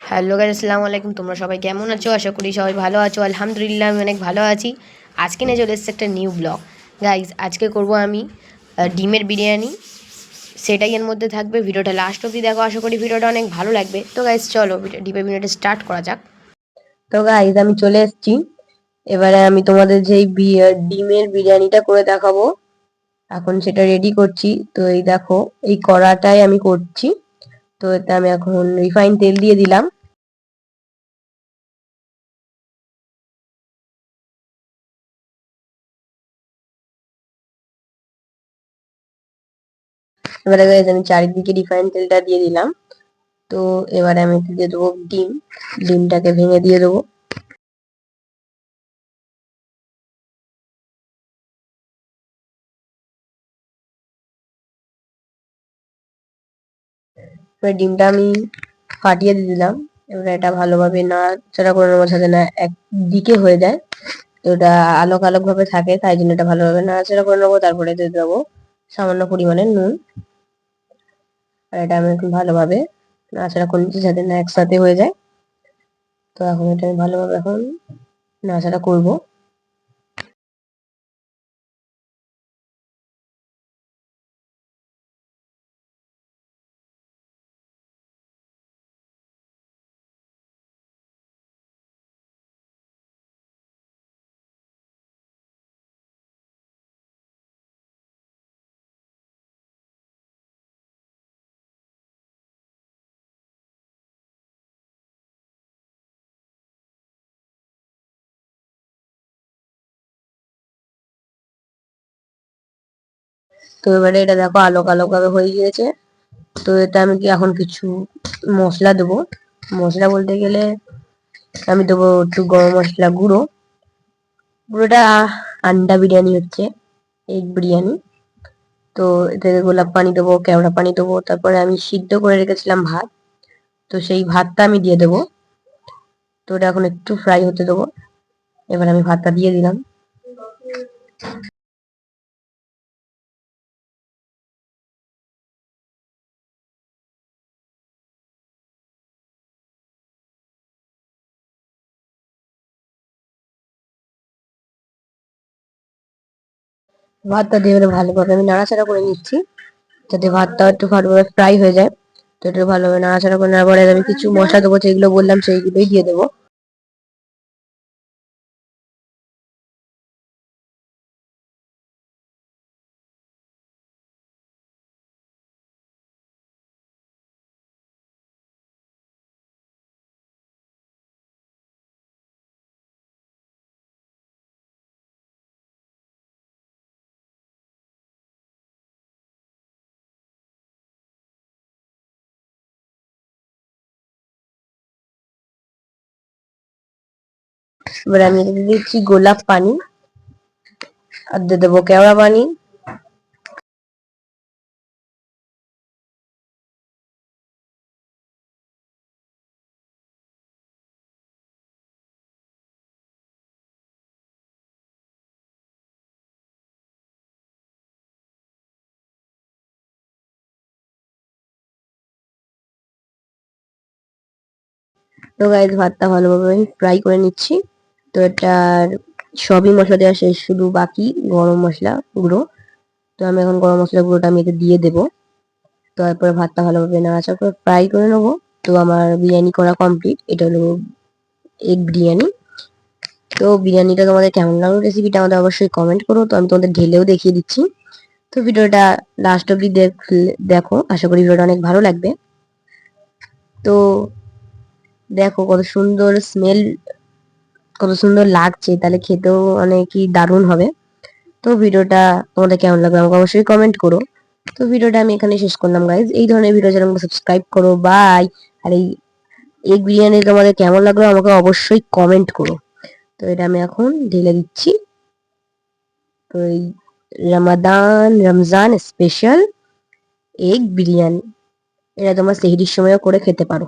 Hello guys, আসসালামু আলাইকুম। তোমরা সবাই কেমন আছো? আশা করি সবাই ভালো আছো। আলহামদুলিল্লাহ আমি অনেক ভালো আছি। আজকে নিয়ে চলে এসেছে একটা নিউ ব্লগ। গাইস, আজকে করব আমি ডিমের বিরিয়ানি। সেটাই এর মধ্যে থাকবে। ভিডিওটা লাস্ট অবধি দেখো, আশা করি ভিডিওটা অনেক ভালো লাগবে। তো গাইস চলো ডিমের বিরিয়ানিটা স্টার্ট করা যাক। তো গাইস আমি চলে এসেছি। এবারে আমি তোমাদের যেই ডিমের বিরিয়ানিটা করে দেখাবো, এখন সেটা রেডি করছি। তো এই দেখো, এই কড়াটাই আমি করছি। তো এতে আমি এখন রিফাইন তেল দিয়ে দিলাম। এবারে গাইস আমি চারিদিকে রিফাইন তেলটা দিয়ে দিলাম। তো এবারে আমি দিয়ে দেবো ডিম। ডিমটাকে ভেঙে দিয়ে দেবো। এবার ডিমটা আমি ফাটিয়ে দিয়ে দিলাম। এবার এটা ভালোভাবে নাড়াচাড়া করে নেবো যাতে না একদিকে হয়ে যায়। তো ওটা আলোক আলোক ভাবে থাকে, তাই জন্য এটা ভালোভাবে নাড়াচাড়া করে নেবো। তারপরে দিয়ে দেবো সামান্য পরিমাণে নুন। আর এটা আমি একটু ভালোভাবে নাড়াচাড়া করে নিচ্ছি যাতে না একসাথে হয়ে যায়। তো এখন এটা আমি ভালোভাবে এখন নাড়াচাড়া করবো। তো এবারে এটা দেখো আলোক আলোক ভাবে হয়ে গিয়েছে। তো এটা আমি এখন কিছু মশলা দেবো। মশলা বলতে গেলে আমি দেবো একটু গরম মশলা গুঁড়ো। গুঁড়োটা আন্ডা বিরিয়ানি হচ্ছে, এগ বিরিয়ানি। তো এতে গোলাপ পানি দেবো, কেওড়া পানি দেবো। তারপরে আমি সিদ্ধ করে রেখেছিলাম ভাত, তো সেই ভাতটা আমি দিয়ে দেবো। তো ওটা এখন একটু ফ্রাই হতে দেবো। এবার আমি ভাতটা দিয়ে দিলাম। ভাতটা দিয়ে এবারে ভালোভাবে আমি নাড়াচাড়া করে নিচ্ছি যাতে ভাতটা একটু ভালোভাবে ফ্রাই হয়ে যায়। তো একটু ভালোভাবে নাড়াচাড়া করে নেওয়ার পরে আমি কিছু মশলা দেবো, যেগুলো বললাম সেইগুলোই দিয়ে দেবো। এবার আমি এটাতে দিচ্ছি গোলাপ পানি, আর দিয়ে দেবো কেওড়া পানি। তো গাইস ভাতটা ভালোভাবে আমি ফ্রাই করে নিচ্ছি। তো এটার সবই মশলা দেওয়া শেষ, শুধু বাকি গরম মশলা গুঁড়ো। তো আমি এখন গরম মশলা গুঁড়োটা আমি এতে দিয়ে দেবো। তারপরে ভাতটা ভালোভাবে নাড়াচাড়া করে ফ্রাই করে নেবো। তো আমার বিরিয়ানি করা কমপ্লিট। এটা হলো এগ বিরিয়ানি। তো বিরিয়ানিটা তোমাদের কেমন লাগলো, রেসিপিটা আমাদের অবশ্যই কমেন্ট করো। তো আমি তোমাদের ঢেলেও দেখিয়ে দিচ্ছি। তো ভিডিওটা লাস্ট অব্দি দেখো, আশা করি ভিডিওটা অনেক ভালো লাগবে। তো দেখো কত সুন্দর স্মেল, কত সুন্দর লাগছে, তাহলে খেতেও অনেকই দারুণ হবে। তো ভিডিওটা তোমাদের কেমন লাগবে আমাকে অবশ্যই কমেন্ট করো। তো ভিডিওটা আমি এখানে শেষ করলাম গাইজ। এই ধরনের ভিডিও যেন সাবস্ক্রাইব করো। বাই। আর এই এগ বিরিয়ানি তোমাদের কেমন লাগলো আমাকে অবশ্যই কমেন্ট করো। তো এটা আমি এখন ঢেলে দিচ্ছি। তো এই রমজান স্পেশাল এগ বিরিয়ানি, এটা তোমরা সেহরির সময়ও করে খেতে পারো।